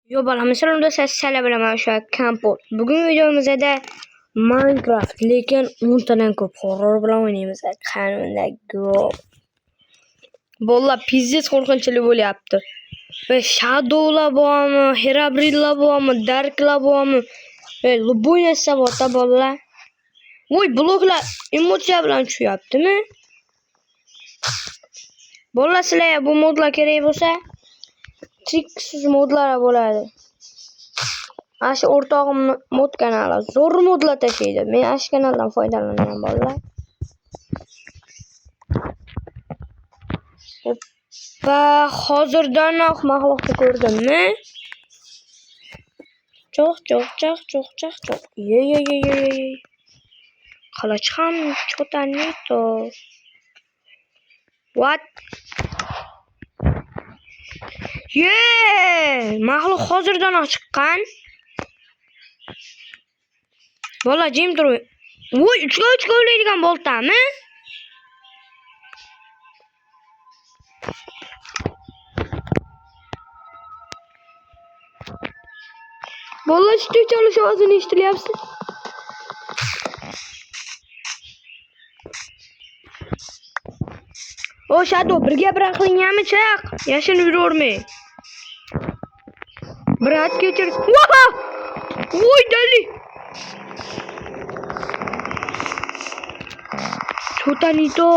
Yo balam, unda sizlarga bilaman o'sha kompot. Bugun videomizda Minecraft, lekin undan ko'p horror bilan o'ynaymiz. Qanunda go. Bolla pizzet qo'rqinchli bo'lyapti. Ve Shadow'lar bormi, Herobrine'lar bormi, Dark'lar bormi? Ve Luboy narsa borda bolla. Voy, bloklar emotsiya bilan tushyaptimi? Bolla sizlarga bu modlar kerak bo'lsa, triksiz modlar bo'ladi. Aşı o'rtog'im mod kanali zo'r modlar tashlaydi. Men ash kanaldan foydalanaman bolalar. Va hozirdanoq maxluqni ko'rdimmi? Cho'q. Ye. Qalachi ham cho'tanito. What? Ye! Maxluq hozirdanoq chiqqan. Bola jim tur. Voy, 3 o'ylaydigan boltami? Bola shtu chalish ovozini eshitilyapti. O Shadow, birga qilinganmi chiq? Yashin yuravermay. Brat kechir. Voy dali. Chotanito.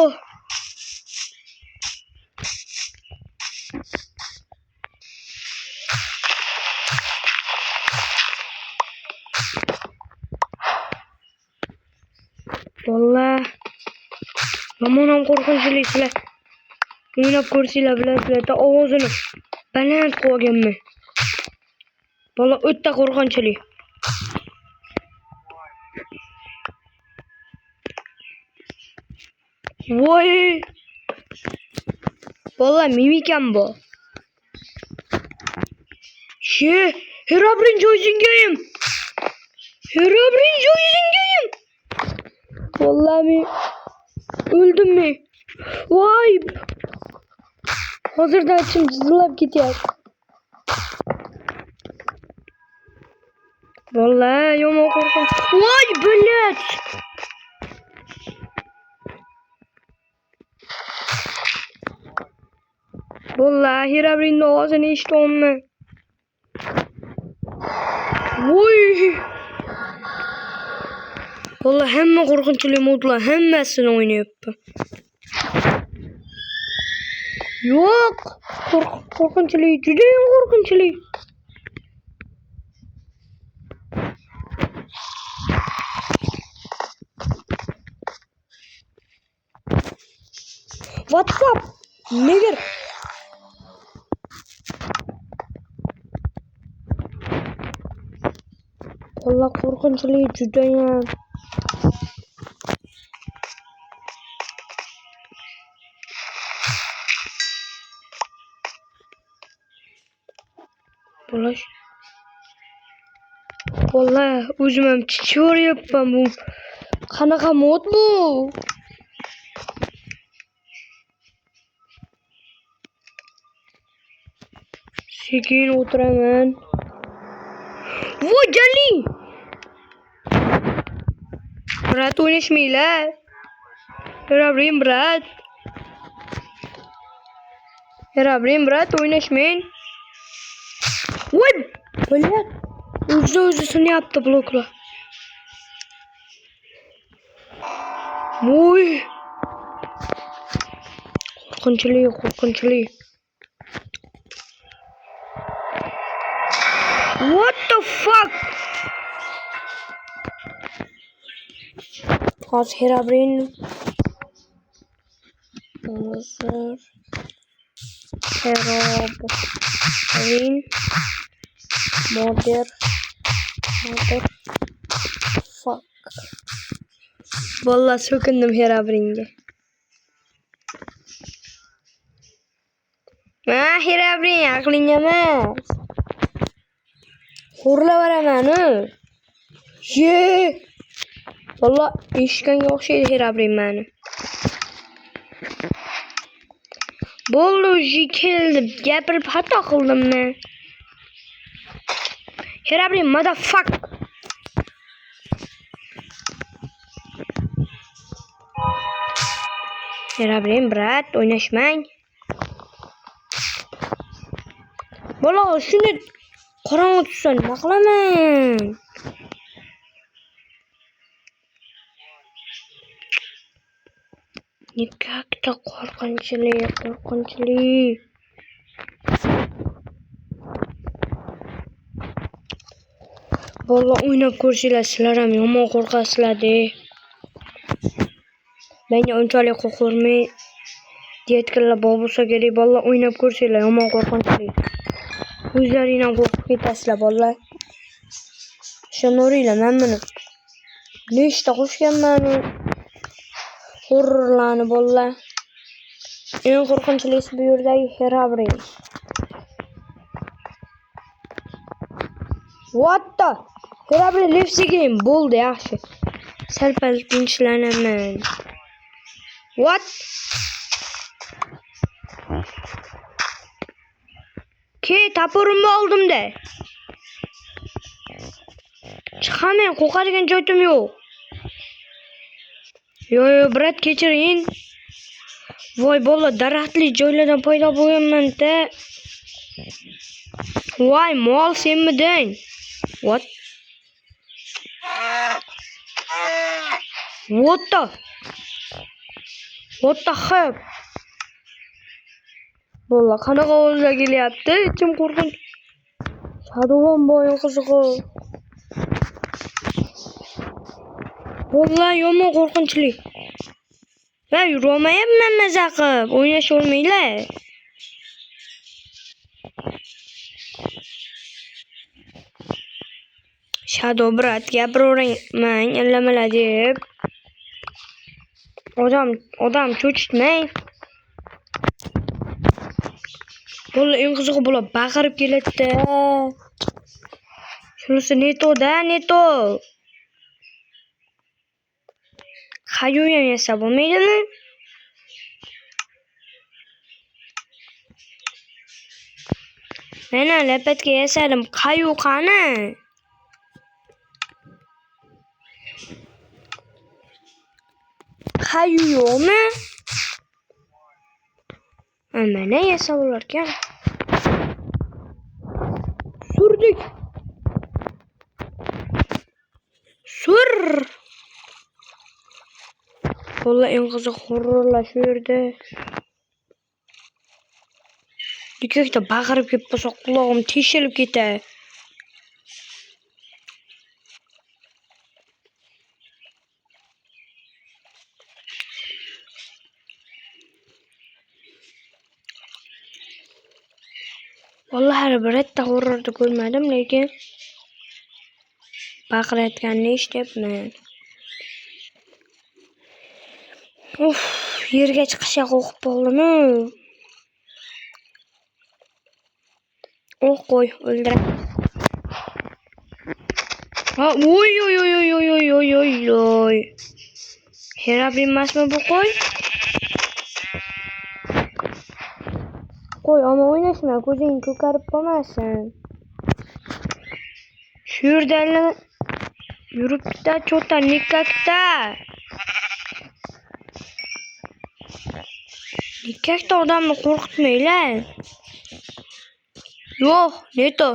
Vallahi Ramonam qo'rqinchli sizlar. O'ynab ko'rsanglar bilasizlar, ovozini baland qo'yganman. Bola o'ta qo'rqinchli. Voy! Bola mimikam bu. Herobrine joyingayım. Vallahi öldüm mü? Vay! Hazırda içim cızılap gidiyor. Vallahi yoma korkun. Vay bölet! Vallahi Herobrine'in ağzını işittim mi? Vay! Vallahi hemme korkunçlu modlar hemmesini oynayıp. Yok. Korkunçlu. Cüdeyin korkunçlu. WhatsApp. Nedir? Vallahi korkunçlu cüdeyin. Vallahi o'zim chichoryapman bu. Qanaqa mod bu? Sekin o'tiraman. Voy jali! Brat o'ynashmaylar. Herobrine brat o'ynashmang. Voy! Bo'lyapti. O'zi yaptı blokla. Voy! Qo'rqinchli. What the fuck? Hozir Herobrine. Mother. Fuck. Vallahi so'kindim Herobrine'ga. Herobrine aqlinga emas. Xo'rlavaraman-ku. Vallahi eshitganga o'xshaydi Herobrine meni. Bo'ldi, keldi. Gapirib xato qildim men. Herobrine motherfuck. Herobrine brat o'ynashmang. Bola shuni qorong'i tushsa nima qilaman? Nikakda qo'rqinchli. Bola o'ynab ko'rsanglar, sizlar ham yomon qo'rqasizlar-de. Menga unchalik qo'rqmay deyotganlar bo'lsa kerak. Bola o'ynab ko'rsanglar, yomon qo'rqinchli. O'zlaring ham qo'rqib ketasizlar, bola. Ishonaveringlar, men buni nechta qo'shganman. Horrorlarni bola. Eng qo'rqinchlisi bu yerdagi Herobrine. What the? Herobrine left game bo'ldi, yaxshi. Sal-pal tinchlanaman. What? Tapurimni oldim-da. Chiqaman, qo'rqadigan joyim yo'q. Yo, brat kechiring. Voy bola, daraxtli joylardan paydo bo'lganman-da. Voy, mol senmiding? What? What the hell? Bola, qanaqa ovozlar kelyapti? Ichim qo'rqinch. Shadowban bo'yin qizig'i. Bola, yomon qo'rqinchli. Va yurolmayapman maza qilib. O'ynash olmaylar. Shadow brat, gapiravering, allamalar deb. Odam cho'chitmang. Bola, eng qizig'i bola baqirib keladi-da. Shunisi neto. Qayu ham yasa bo'lmaydimi? Mana lapatga yasadim. Qayu qani? Qayu yo'qmi? Mana yasa bo'larkan. Surdik. Sur. Bola, eng qiziq horrorlar shu yerda. Dikakda baqirib kelib bo'lsa qulog'im teshilib ketadi. Vallahi birorta horrorda ko'rmadim, lekin baqirayotganini eshityapman. Yerga chiqishga qo'rqib qoldim-ku. Qo'y, o'ldiray. Oy. Herobrine emasmi bu qo'y? Qo'y, ama o'ynashma, ko'zing ko'karib qolmasin. Shu yerda yuribdi-da, cho'ta nikakda. Nikakda odamni qo'rqitmaylar. Yo'q, neto.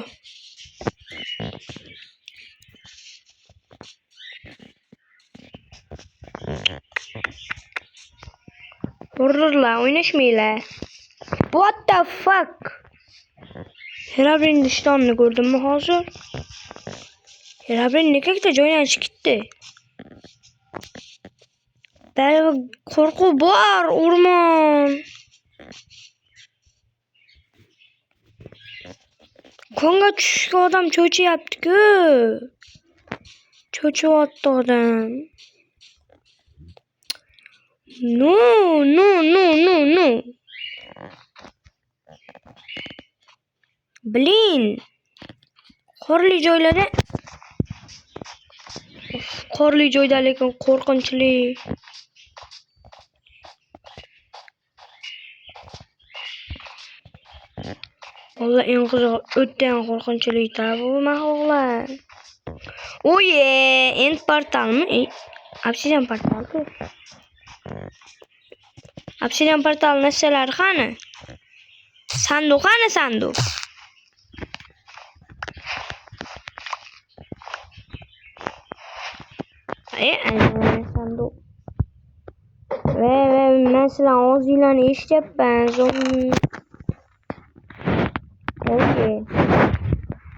Horrorlar o'ynashmaylar. What the fuck? Herobrine ishtonini ko'rdimmi hozir? Herobrine nikakda joydan chiqdi. Baribir qo'rquv bor, o'rmon. Konga tushishga odam cho'chiyapti-ku. Cho'chiyapti odam. No. Blin. Qorli joyda lekin qo'rqinchli. Vallahi en kızığı ötten korkunçluydu bu mahluqlar. Oye, end portal mı? Obsidian portal. Obsidian portal neseler hani? Sandık hani sandık? Sandık. Ve mesela ağzıyla işte ben zombi.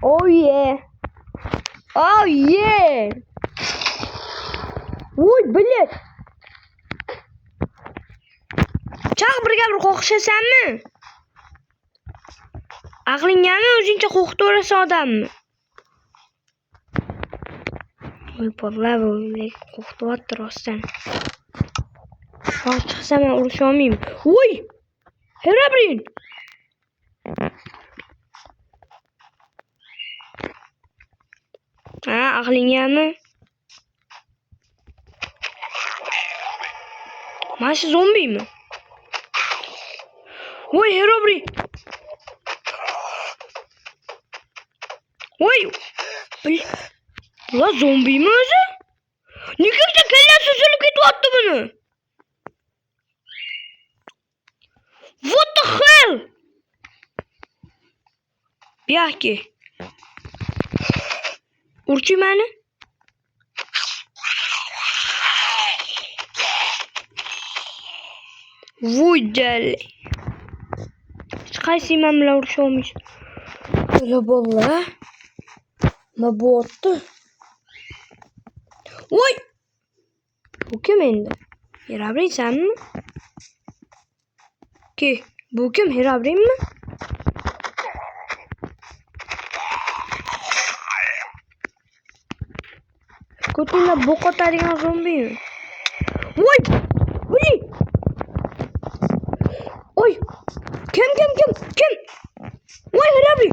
Oh yeah. Oh yeah. Uy bilet. Çaq birga bir qo'qishasanmi? Aqlingami o'zingcha qo'qib o'rasan odammi? Voy bola bu qo'qityapti rostdan. Hozir chiqsam men urisha olmayman. Voy! Herobrine. Ha, aqlingami? Mana shu zombimi? Voy Herobrine. Voy! Ulan zombi mi o'zi? Nega kallasi uzilib ketyapti buni? What the hell? Buyaki. Urchi meni. Voy deli. Hech qaysi men bilan urisha olmaysiz. Öyle bolla. Ne boğdu? Oy! Bu kim indi? Herobrine sen mi? Ki bu kim? Herobrine mi? Kutu'nda bok atadigan zombi mi? Oy! Oy! Oy! Kim? Oy Herobrine!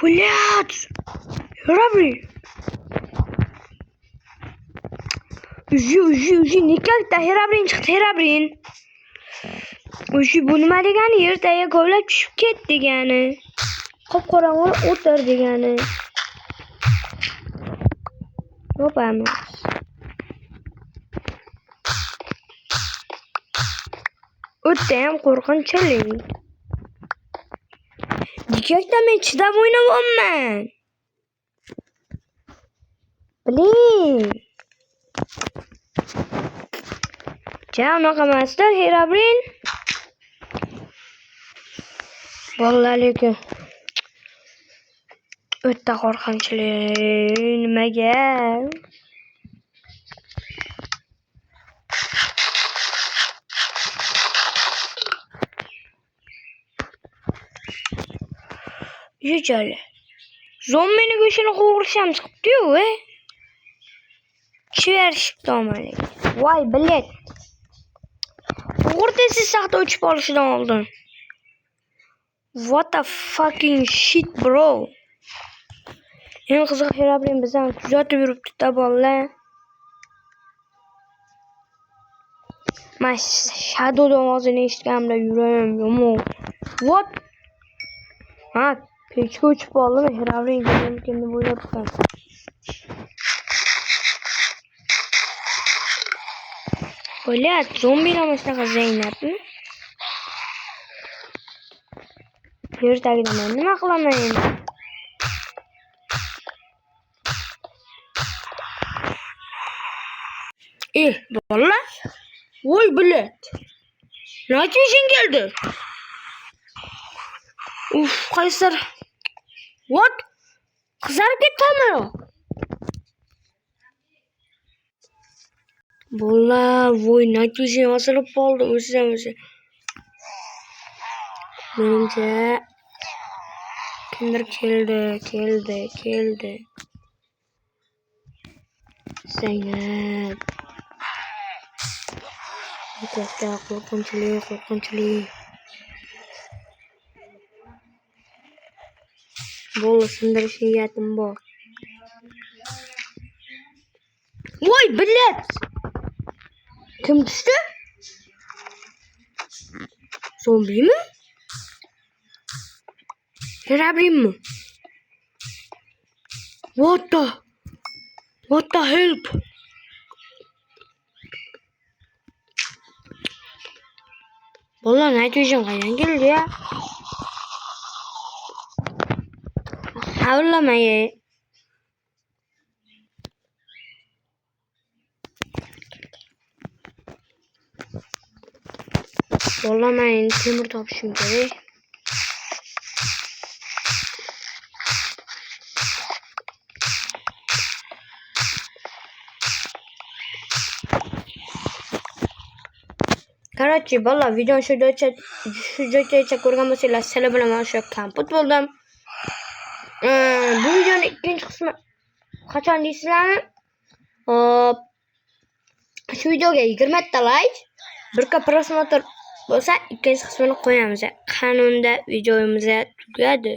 Блядь! Herobrine! Uji ne kadar Herobrine çıktı Herobrine. Uji bu nima degani yerdaga kovlab tushib ketdi degani. Qop-qorong'i o'tir degani. Yopamiz. O'tdan qo'rqinchli. Dikakda men chidab o'ynayapman. Bilin. Unaqa emasda Herobrine. Vallahi lekin o'ta qo'rqinchli. Nimaga? Yujali. Zombini go'shini qo'g'irisham chiqibdi-yu, Chiverishibdi omalik. Voy, bilet. Qo'g'irtasiz saxta o'chib olishidan oldin. What the fucking shit, bro. En qizig'i Herobrine bizdan kuzatib yuribdi-da bolalar. Men Shadow ovozini eshitganimda yuragim yomon. What? Ha, pechga o'chib oldimi? Herobrine kelganmikin deb o'ylabman. Ola, zombilar shunaqa Zaynabmi? Yerdagida men nima qilaman endi? Bolalar. Voy bilet. Nima ishing keldi? Uf, qaysar. What? Qizarib ketdimi? Bolalar, voy natijasi osilib qoldi o'zi. Menimcha kimdir keldi. Zaynab. Katta qo'rqinchli. Bola sindirish niyatim bor. Voy bilet. Kim tushdi? Zombimi? Görebileyim mi? What the help? Vallahi ne diyeceğim kayan geldi ya. Havlamayı. Zorlamayın. Temir tapışım gerek. Короче, valla videonun şu videoyu çek ko'rganmisilar sizlar bilan mana shu kompot bo'ldim. Bu videonun ikkinchi qismi qachon deysizlarmi? Hop. Shu videoga 20 ta like, 1 ka prosmotr bo'lsa, ikkinchi qismini qo'yamiz. Qanunda videomiz tugadi.